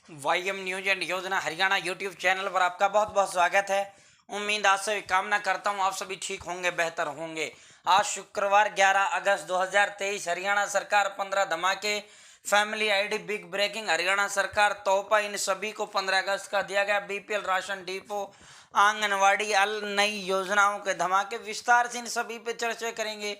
वाईएम news and योजना Haryana YouTube channel पर आपका बहुत बहुत स्वागत है। उम्मीद आज से कामना करता हूं आप सभी ठीक होंगे, बेहतर होंगे। आज शुक्रवार 11 अगस्त 2023 हरियाणा सरकार 15 धमाके family ID big breaking. Haryana सरकार तोहफा इन सभी को 15 अगस्त का दिया गया। बीपीएल राशन डिपो, आंगनवाड़ी, नई योजनाओं के धमाके। विस्तार से इन सभी पे चर्चा करेंगे।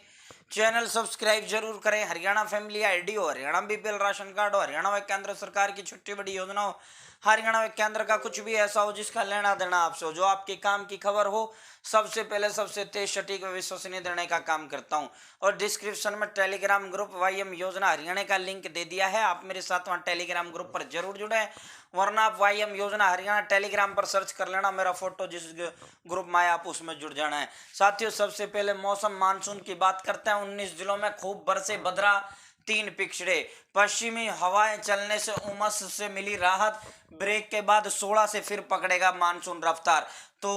चैनल सब्सक्राइब जरूर करें। हरियाणा फैमिली आईडी हो, हरियाणा बीपीएल राशन कार्ड हो, हरियाणा व केंद्र सरकार की छोटी बड़ी योजना हो, हरियाणा व केंद्र का कुछ भी ऐसा हो जिसका लेना देना आपसे हो, जो आपके काम की खबर हो, सबसे पहले सबसे तेज सटीक व विश्वसनीय देने का काम करता हूं। और डिस्क्रिप्शन में टेलीग्राम ग्रुप वाईएम योजना हरियाणा का लिंक दे दिया है, आप मेरे साथ वहां टेलीग्राम ग्रुप पर जरूर जुड़े। वरना आप वाईएम योजना हरियाणा टेलीग्राम पर सर्च कर लेना, मेरा फोटो जिस ग्रुप में आप उसमें जुड़ जाना है। साथियों, सबसे पहले मौसम मानसून की बात करते हैं। 19 जिलों में खूब बरसे बदरा, 3 पिछड़े। पश्चिमी हवाएं चलने से उमस से मिली राहत। ब्रेक के बाद 16 से फिर पकड़ेगा मानसून रफ्तार। तो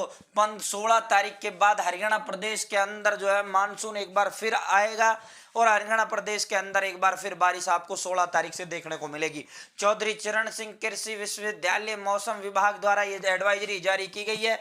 16 तारीख के बाद हरियाणा प्रदेश के अंदर जो है मानसून एक बार फिर आएगा और हरियाणा प्रदेश के अंदर एक बार फिर बारिश आपको 16 तारीख से देखने को मिलेगी। चौधरी चरण सिंह कृषि विश्वविद्यालय मौसम विभाग द्वारा ये एडवाइजरी जारी की गई है।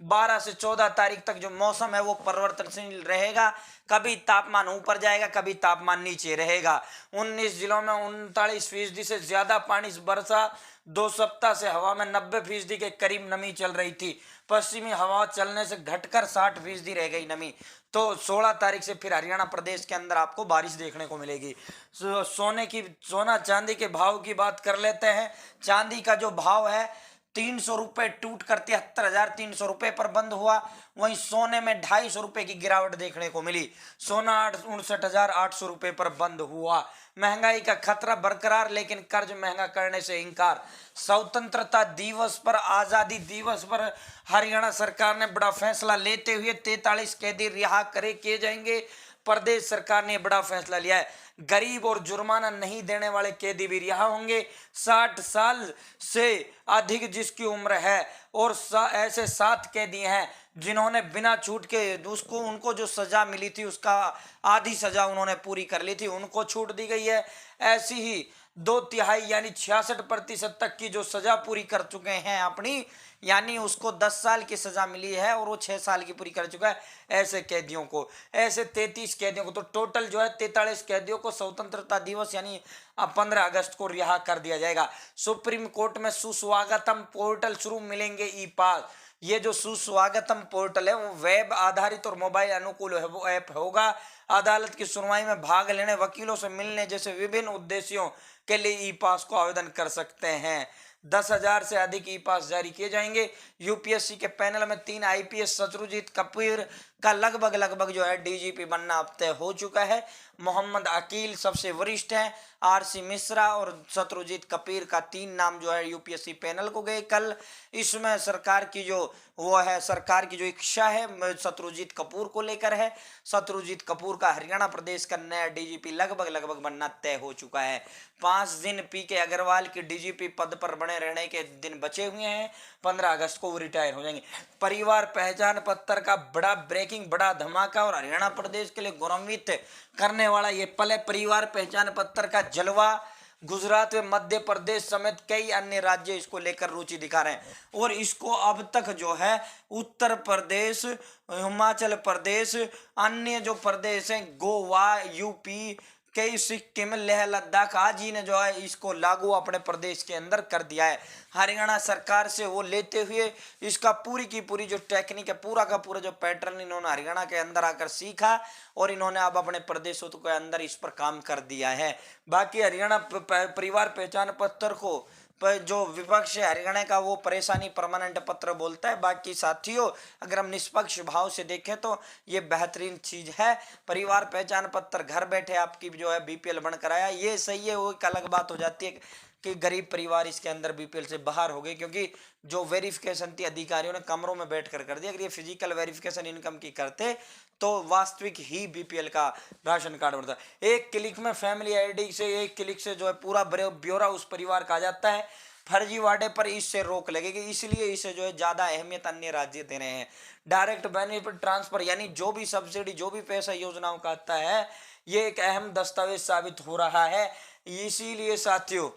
12 से 14 तारीख तक जो मौसम है वो परिवर्तनशील रहेगा। कभी तापमान ऊपर जाएगा, कभी तापमान नीचे रहेगा। 19 जिलों में 39% से ज्यादा पानी बरसा। 2 सप्ताह से हवा में 90% के करीब नमी चल रही थी। पश्चिमी हवा चलने से घटकर 60% रह गई नमी। तो 16 तारीख से फिर हरियाणा प्रदेश के अंदर आपको बारिश देखने को मिलेगी। सोना चांदी के भाव की बात कर लेते हैं। चांदी का जो भाव है 300 रुपये टूट कर 73,300 रुपये पर बंद हुआ। वहीं सोने में 250 रुपये की गिरावट देखने को मिली। सोना 59,800 रुपये पर बंद हुआ। महंगाई का खतरा बरकरार, लेकिन कर्ज महंगा करने से इंकार। स्वतंत्रता दिवस पर, आजादी दिवस पर हरियाणा सरकार ने बड़ा फैसला लेते हुए 43 कैदी रिहा किए जाएंगे। प्रदेश सरकार ने बड़ा फैसला लिया है। गरीब और जुर्माना नहीं देने वाले कैदी भी रिहा होंगे। 60 साल से अधिक जिसकी उम्र है और ऐसे 7 कैदी हैं जिन्होंने बिना छूट के उनको जो सजा मिली थी उसका आधी सजा उन्होंने पूरी कर ली थी, उनको छूट दी गई है। ऐसी ही 2/3 यानी 66% तक की जो सजा पूरी कर चुके हैं अपनी, यानी उसको 10 साल की सजा मिली है और वो 6 साल की पूरी कर चुका है। ऐसे कैदियों को, ऐसे 33 कैदियों को, तो टोटल जो है 43 कैदियों को स्वतंत्रता दिवस यानी 15 अगस्त को रिहा कर दिया जाएगा। सुप्रीम कोर्ट में सुस्वागतम पोर्टल शुरू, मिलेंगे ई पास। ये जो सुस्वागतम पोर्टल है वो वेब आधारित और मोबाइल अनुकूल है, वो ऐप होगा। अदालत की सुनवाई में भाग लेने, वकीलों से मिलने जैसे विभिन्न उद्देश्यों के लिए ई पास को आवेदन कर सकते हैं। 10,000 से अधिक ई पास जारी किए जाएंगे। यूपीएससी के पैनल में 3 आईपीएस शत्रुजीत कपूर का लगभग जो है डीजीपी बनना अब तय हो चुका है। मोहम्मद अकील सबसे वरिष्ठ हैं। आरसी मिश्रा और शत्रुजीत कपूर का 3 नाम जो है यूपीएससी पैनल को गए कल। इसमें सरकार की जो इच्छा है शत्रुजीत कपूर को लेकर है। शत्रुजीत कपूर का हरियाणा प्रदेश का नया डीजीपी लगभग बनना तय हो चुका है। 5 दिन पीके अग्रवाल के डीजीपी पद पर बने रहने के दिन बचे हुए हैं। 15 अगस्त को वो रिटायर हो जाएंगे। परिवार पहचान पत्र का बड़ा ब्रेकिंग, बड़ा धमाका और हरियाणा प्रदेश के लिए गौरवान्वित करने वाला ये पल है। परिवार पहचान पत्र का जलवा। गुजरात व मध्य प्रदेश समेत कई अन्य राज्य इसको लेकर रुचि दिखा रहे हैं और इसको अब तक जो है उत्तर प्रदेश, हिमाचल प्रदेश, अन्य जो प्रदेश हैं गोवा, यूपी, कई सिक्किम, लेह लद्दाख आज ही ने जो है इसको लागू अपने प्रदेश के अंदर कर दिया है। हरियाणा सरकार से वो लेते हुए इसका पूरी की पूरी जो टेक्निक है, पूरा का पूरा जो पैटर्न इन्होंने हरियाणा के अंदर आकर सीखा और इन्होंने अब अपने प्रदेशों के अंदर इस पर काम कर दिया है। बाकी हरियाणा परिवार पहचान पत्र को पर जो विपक्ष है हरियाणा का वो परेशानी परमानेंट पत्र बोलता है। बाकी साथियों, अगर हम निष्पक्ष भाव से देखें तो ये बेहतरीन चीज है। परिवार पहचान पत्र घर बैठे आपकी जो है बीपीएल बनकर आया, ये सही है। वो एक अलग बात हो जाती है कि गरीब परिवार इसके अंदर बीपीएल से बाहर हो गए, क्योंकि जो वेरिफिकेशन थी अधिकारियों ने कमरों में बैठकर कर दिया। अगर ये फिजिकल वेरिफिकेशन इनकम की करते तो वास्तविक ही बीपीएल का राशन कार्ड बनता। एक क्लिक में फैमिली आईडी से, एक क्लिक से जो है पूरा ब्यौरा उस परिवार का आ जाता है। फर्जीवाड़े पर इससे रोक लगेगी, इसलिए इसे जो है ज्यादा अहमियत अन्य राज्य दे रहे हैं। डायरेक्ट बेनिफिट ट्रांसफर यानी जो भी सब्सिडी, जो भी पैसा योजनाओं का आता है, ये एक अहम दस्तावेज साबित हो रहा है। इसीलिए साथियों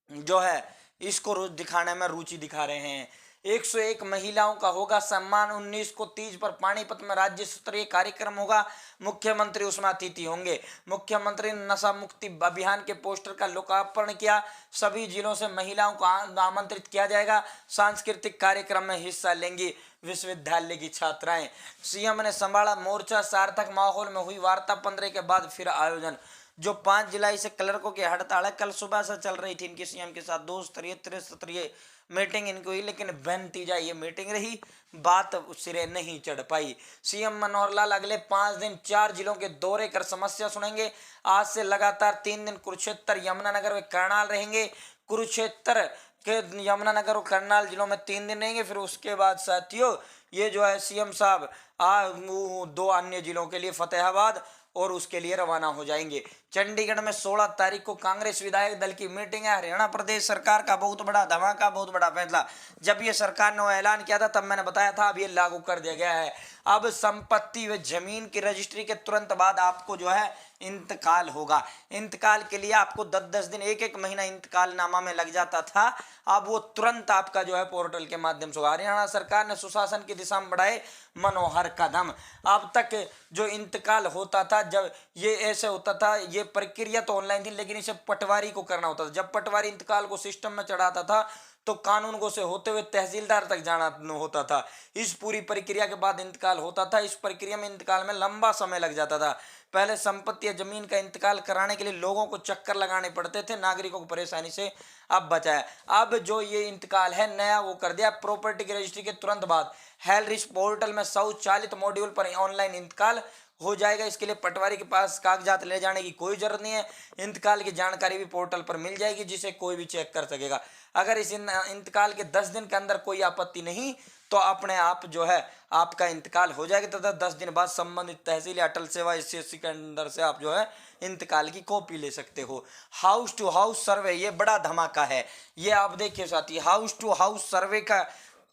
जो है इसको रोज दिखाने में रुचि दिखा रहे हैं। 101 महिलाओं का होगा सम्मान। 19 को तीज पर पानीपत में राज्य स्तरीय कार्यक्रम होगा, मुख्यमंत्री उसमें अतिथि होंगे। मुख्यमंत्री ने नशा मुक्ति अभियान के पोस्टर का लोकार्पण किया। सभी जिलों से महिलाओं को आमंत्रित किया जाएगा। सांस्कृतिक कार्यक्रम में हिस्सा लेंगी विश्वविद्यालय की छात्राएं। सीएम ने संभाला मोर्चा, सार्थक माहौल में हुई वार्ता। 15 के बाद फिर आयोजन। जो 5 जुलाई से क्लर्कों की हड़ताल है, कल सुबह से चल रही थी इनकी सीएम के साथ 2 स्तरीय त्रिस्तरीय मीटिंग इनकी हुई, लेकिन बेनतीजा ये मीटिंग रही, बात सिरे नहीं चढ़ पाई। सीएम मनोहर लाल अगले 5 दिन 4 जिलों के दौरे कर समस्या सुनेंगे। आज से लगातार 3 दिन कुरुक्षेत्र, यमुनानगर व करनाल रहेंगे। कुरुक्षेत्र के यमुनानगर और करनाल जिलों में 3 दिन रहेंगे। फिर उसके बाद साथियों ये जो है सीएम साहब 2 अन्य जिलों के लिए फतेहाबाद और उसके लिए रवाना हो जाएंगे। चंडीगढ़ में 16 तारीख को कांग्रेस विधायक दल की मीटिंग है। हरियाणा प्रदेश सरकार का बहुत बड़ा धमाका, बहुत बड़ा फैसला। जब ये सरकार ने ऐलान किया था तब मैंने बताया था अब ये लागू कर दिया गया है। अब संपत्ति व जमीन की रजिस्ट्री के तुरंत बाद आपको जो है इंतकाल होगा। इंतकाल के लिए आपको 10-10 दिन, 1-1 महीना इंतकाल नामा में लग जाता था। अब वो तुरंत आपका जो है पोर्टल के माध्यम से होगा। हरियाणा सरकार ने सुशासन की दिशा में बढ़ाए मनोहर कदम। अब तक जो इंतकाल होता था, जब ये ऐसे होता था, ये प्रक्रिया तो ऑनलाइन थी, लेकिन इसे पटवारी को करना होता था। जब पटवारी इंतकाल को सिस्टम में चढ़ाता था तो कानून को से होते हुए तहसीलदार तक जाना होता था। इस पूरी प्रक्रिया के बाद इंतकाल होता था। इस प्रक्रिया में इंतकाल में लंबा समय लग जाता था। पहले संपत्ति या जमीन का इंतकाल कराने के लिए लोगों को चक्कर लगाने पड़ते थे, नागरिकों को परेशानी से अब बचाया। अब जो ये इंतकाल है नया वो कर दिया। प्रॉपर्टी की रजिस्ट्री के तुरंत बाद हेल्थ पोर्टल में स्वचालित मॉड्यूल पर ऑनलाइन इंतकाल हो जाएगा। इसके लिए पटवारी के पास कागजात ले जाने की कोई जरूरत नहीं है। इंतकाल की जानकारी भी पोर्टल पर मिल जाएगी, जिसे कोई भी चेक कर सकेगा। अगर इस इंतकाल के 10 दिन के अंदर कोई आपत्ति नहीं तो अपने आप जो है आपका इंतकाल हो जाएगा, तथा 10 दिन बाद संबंधित तहसील अटल सेवा SC के अंदर से आप जो है इंतकाल की कॉपी ले सकते हो। हाउस टू हाउस सर्वे, ये बड़ा धमाका है। ये आप देखिए साथी, हाउस टू हाउस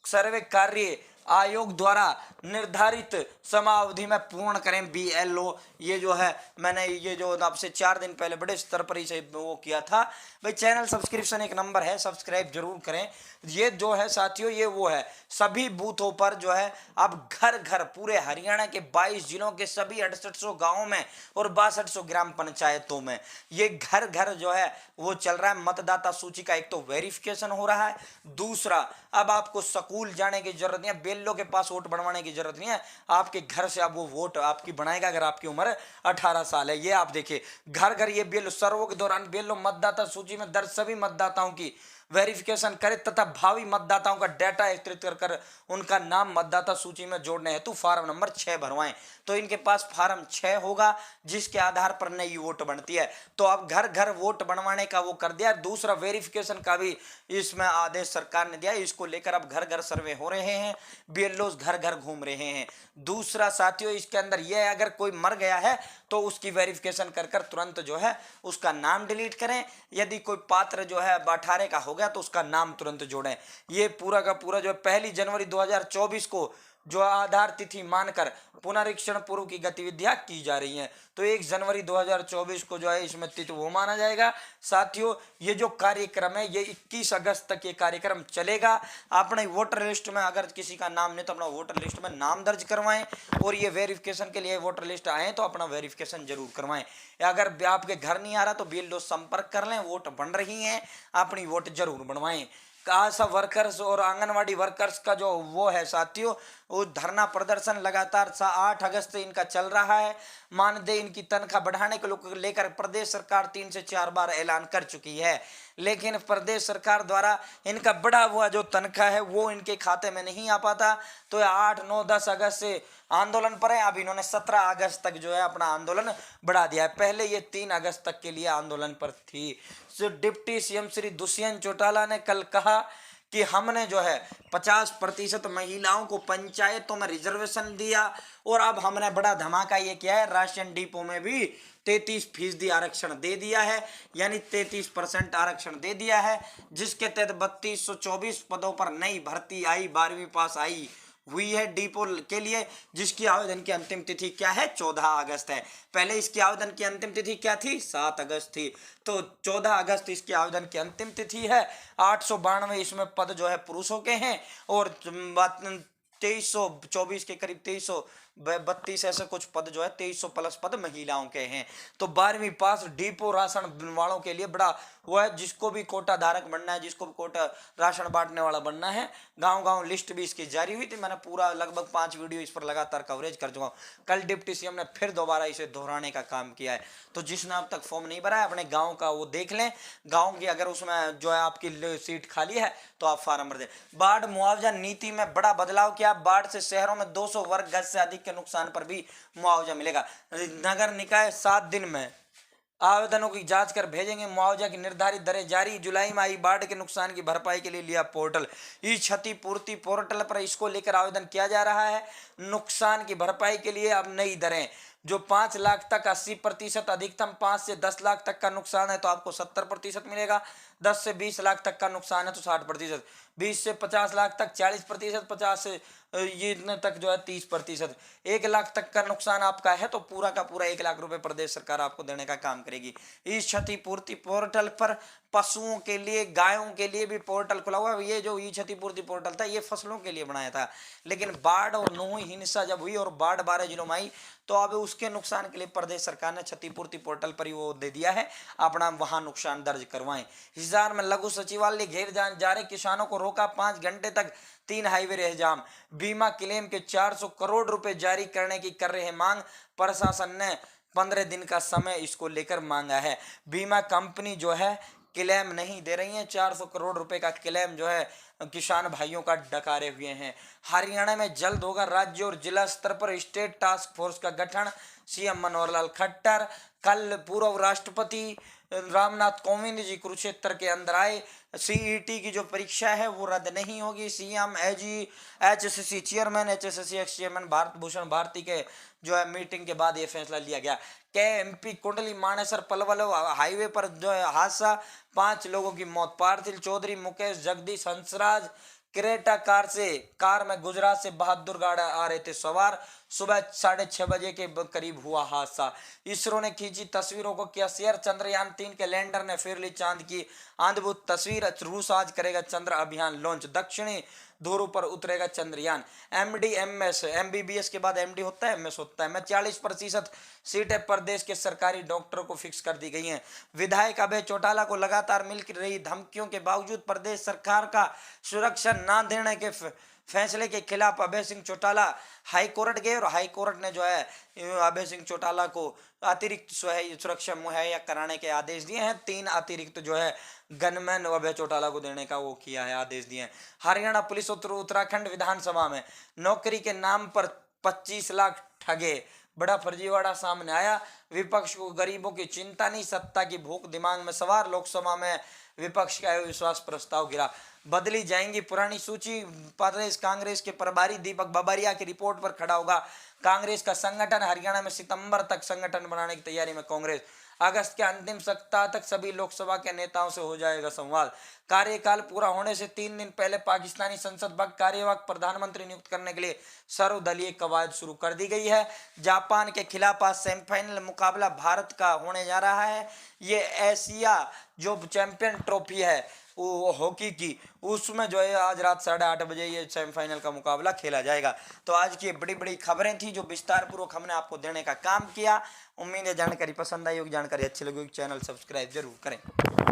सर्वे कार्य आयोग द्वारा निर्धारित समावधि में पूर्ण करें BLO। ये जो है मैंने ये जो आपसे 4 दिन पहले बड़े स्तर पर इसे वो किया था। भाई चैनल सब्सक्रिप्शन एक नंबर है, सब्सक्राइब जरूर करें। ये जो है साथियों ये वो है, सभी बूथों पर जो है अब घर घर पूरे हरियाणा के 22 जिलों के सभी 6800 गाँवों में और 6200 ग्राम पंचायतों में ये घर घर जो है वो चल रहा है। मतदाता सूची का एक तो वेरिफिकेशन हो रहा है, दूसरा अब आपको स्कूल जाने की जरूरत नहीं है, बेल्लो के पास वोट बनवाने की जरूरत नहीं है। आपके घर से अब वो वोट आपकी बनाएगा अगर आपकी उम्र 18 साल है। ये आप देखिए घर घर ये बेल्लो सर्वों के दौरान बेल्लो मतदाता सूची में दर्ज सभी मतदाताओं की वेरिफिकेशन करे तथा भावी मतदाताओं का डेटा एकत्रित कर उनका नाम मतदाता सूची में जोड़ने हेतु फार्म नंबर 6 भरवाएं। तो इनके पास फार्म 6 होगा जिसके आधार पर नई वोट बनती है। तो अब घर घर वोट बनवाने का वो कर दिया। दूसरा वेरिफिकेशन का भी इसमें आदेश सरकार ने दिया। इसको लेकर अब घर घर सर्वे हो रहे हैं, BLOs घर घर घूम रहे हैं। दूसरा साथियों इसके अंदर यह अगर कोई मर गया है तो उसकी वेरिफिकेशन कर कर तुरंत जो है उसका नाम डिलीट करें। यदि कोई पात्र जो है 18 का हो गया तो उसका नाम तुरंत जोड़ें। ये पूरा का पूरा जो है 1 जनवरी 2024 को जो आधार तिथि मानकर पुनरीक्षण पूर्व की गतिविधियां की जा रही हैं। तो 1 जनवरी 2024 को जो है इसमें तिथि वो माना जाएगा। साथियों ये जो कार्यक्रम है ये 21 अगस्त तक ये कार्यक्रम चलेगा। अपने वोटर लिस्ट में अगर किसी का नाम नहीं तो अपना वोटर लिस्ट में नाम दर्ज करवाएं और ये वेरिफिकेशन के लिए वोटर लिस्ट आए तो अपना वेरिफिकेशन जरूर करवाएं। अगर आपके घर नहीं आ रहा तो BLO संपर्क कर लें। वोट बन रही हैं, अपनी वोट जरूर बनवाएं। आशा वर्कर्स और आंगनवाड़ी वर्कर्स का जो वो है साथियों वो धरना प्रदर्शन लगातार 8 अगस्त से इनका चल रहा है। मानदेय इनकी तनख्वाह बढ़ाने को लेकर प्रदेश सरकार 3 से 4 बार ऐलान कर चुकी है, लेकिन प्रदेश सरकार द्वारा इनका बढ़ा हुआ जो तनख्वाह है वो इनके खाते में नहीं आ पाता। तो 8, 9, 10 अगस्त से आंदोलन पर है। अब इन्होंने 17 अगस्त तक जो है अपना आंदोलन बढ़ा दिया है। पहले ये 3 अगस्त तक के लिए आंदोलन पर थी। डिप्टी CM श्री दुष्यंत चौटाला ने कल कहा कि हमने जो है 50% महिलाओं को पंचायतों में रिजर्वेशन दिया और अब हमने बड़ा धमाका ये किया है राशन डिपो में भी 33% आरक्षण दे दिया है, यानी 33% आरक्षण दे दिया है, जिसके तहत 3224 पदों पर नई भर्ती आई। 12वीं पास आई हुई है डिपो के लिए, जिसकी आवेदन की अंतिम तिथि क्या है, 14 अगस्त है। पहले इसकी आवेदन की अंतिम तिथि क्या थी, 7 अगस्त थी, तो 14 अगस्त इसकी आवेदन की अंतिम तिथि है। 892 इसमें पद जो है पुरुषों के हैं और 2324 के करीब 2332 ऐसे कुछ पद जो है 2300 प्लस पद महिलाओं के हैं। तो 12वीं पास डिपो राशन वालों के लिए बड़ा वो है, जिसको भी कोटा धारक बनना है, जिसको भी कोटा राशन बांटने वाला बनना है, गांव गांव लिस्ट भी इसकी जारी हुई थी। मैंने पूरा लगभग 5 वीडियो इस पर लगातार कवरेज कर चुका हूँ। कल डिप्टी सीएम ने फिर दोबारा इसे दोहराने का काम किया है। तो जिसने अब तक फॉर्म नहीं भरा है अपने गाँव का वो देख लें, गाँव की अगर उसमें जो है आपकी सीट खाली है तो आप फार्म भर दें। बाढ़ मुआवजा नीति में बड़ा बदलाव किया। बाढ़ से शहरों में 200 वर्ग गज से अधिक के नुकसान पर भी मुआवजा मिलेगा। नगर निकाय 7 दिन में आवेदनों की जांच कर भेजेंगे। मुआवजा की निर्धारित दरें जारी। जुलाई में आई बाढ़ के नुकसान की भरपाई के लिए लिया पोर्टल, ई क्षतिपूर्ति पोर्टल पर इसको लेकर आवेदन किया जा रहा है। नुकसान की भरपाई के लिए अब नई दरें, जो 5 लाख तक 80%, अधिकतम 5 से 10 लाख तक का नुकसान है तो आपको 70% मिलेगा, 10 से 20 लाख तक का नुकसान है तो 60%, 20 से 50 लाख तक 40%, 50 से ये इतने तक जो है 30%, 1 लाख तक का नुकसान आपका है तो पूरा का पूरा 1 लाख रुपए प्रदेश सरकार आपको देने का काम करेगी। इस क्षतिपूर्ति पोर्टल पर पशुओं के लिए, गायों के लिए भी पोर्टल खुला हुआ है। ये जो ई क्षतिपूर्ति पोर्टल था ये फसलों के लिए बनाया था, लेकिन बाढ़ और नूही हिंसा जब हुई और बाढ़ 12 जिलों में आई तो अब उसके नुकसान के लिए प्रदेश सरकार ने क्षतिपूर्ति पोर्टल पर ही वो दे दिया है, अपना वहां नुकसान दर्ज करवाएं। हिसार में लघु सचिवालय घेर जा रहे किसानों को रोका, 5 घंटे तक 3 हाईवे रहे जाम। बीमा क्लेम के 400 करोड़ रुपए जारी करने की कर रहे हैं मांग। प्रशासन ने 15 दिन का समय इसको लेकर मांगा है। बीमा कंपनी जो है क्लेम नहीं दे रही है, 400 करोड़ रुपए का क्लेम जो है किसान भाइयों का डकारे हुए हैं। हरियाणा में जल्द होगा राज्य और जिला स्तर पर स्टेट टास्क फोर्स का गठन, सीएम मनोहर लाल खट्टर। कल पूर्व राष्ट्रपति रामनाथ कोविंद जी कुरुक्षेत्र के अंदर आए। सीईटी की जो परीक्षा है वो रद्द नहीं होगी। CM AG HSC chairman, HSC ex chairman Bharat Bhushan Bharti के जो है मीटिंग के बाद ये फैसला लिया गया। एमपी कुंडली मानेसर पलवल हाईवे पर जो है हादसा, 5 लोगों की मौत। पार्थिल चौधरी, मुकेश, जगदीश, हंसराज क्रेटा कार में गुजरात से बहादुरगढ़ आ रहे थे सवार। सुबह 6:30 बजे के करीब हुआ हादसा। इसरो ने खींची तस्वीरों को किया शेयर। चंद्रयान 3 के लैंडर ने फिर ली चांद की अद्भुत तस्वीर। रूस आज करेगा चंद्र अभियान लॉन्च। दक्षिणी ध्रुव पर उतरेगा चंद्रयान। एमडी एमएस, एमबीबीएस के बाद एमडी होता है, एमएस होता है में 40% सीटें प्रदेश के सरकारी डॉक्टरों को फिक्स कर दी गई हैं। विधायक अभय चौटाला को लगातार मिल रही धमकियों के बावजूद प्रदेश सरकार का सुरक्षा न देने के फैसले के खिलाफ अभय सिंह चौटाला हाई कोर्ट गए और हाई कोर्ट ने जो है अभय सिंह चौटाला को अतिरिक्त सुरक्षा मुहैया कराने के आदेश दिए हैं। 3 अतिरिक्त जो है गनमैन अभय चौटाला को देने का वो किया है, आदेश दिए हैं। हरियाणा पुलिस उत्तराखंड विधानसभा में नौकरी के नाम पर 25 लाख ठगे, बड़ा फर्जीवाड़ा सामने आया। विपक्ष को गरीबों की चिंता नहीं, सत्ता की भूख दिमाग में सवार। लोकसभा में विपक्ष का विश्वास प्रस्ताव गिरा। बदली जाएंगी पुरानी सूची। प्रदेश कांग्रेस के प्रभारी दीपक बाबरिया की रिपोर्ट पर खड़ा होगा कांग्रेस का संगठन। हरियाणा में सितंबर तक संगठन बनाने की तैयारी में कांग्रेस। अगस्त के अंतिम सप्ताह तक सभी लोकसभा के नेताओं से हो जाएगा संवाद। कार्यकाल पूरा होने से 3 दिन पहले पाकिस्तानी संसद भक्त कार्यवाहक प्रधानमंत्री नियुक्त करने के लिए सर्वदलीय कवायद शुरू कर दी गई है। जापान के खिलाफ आज सेमीफाइनल मुकाबला भारत का होने जा रहा है। ये एशिया जो चैंपियन ट्रॉफी है वो हॉकी की, उसमें जो है आज रात 8:30 बजे ये सेमीफाइनल का मुकाबला खेला जाएगा। तो आज की बड़ी बड़ी खबरें थी जो विस्तार पूर्वक हमने आपको देने का काम किया। उम्मीद है जानकारी पसंद आई होगी। जानकारी अच्छी लगी होगी, चैनल सब्सक्राइब जरूर करें।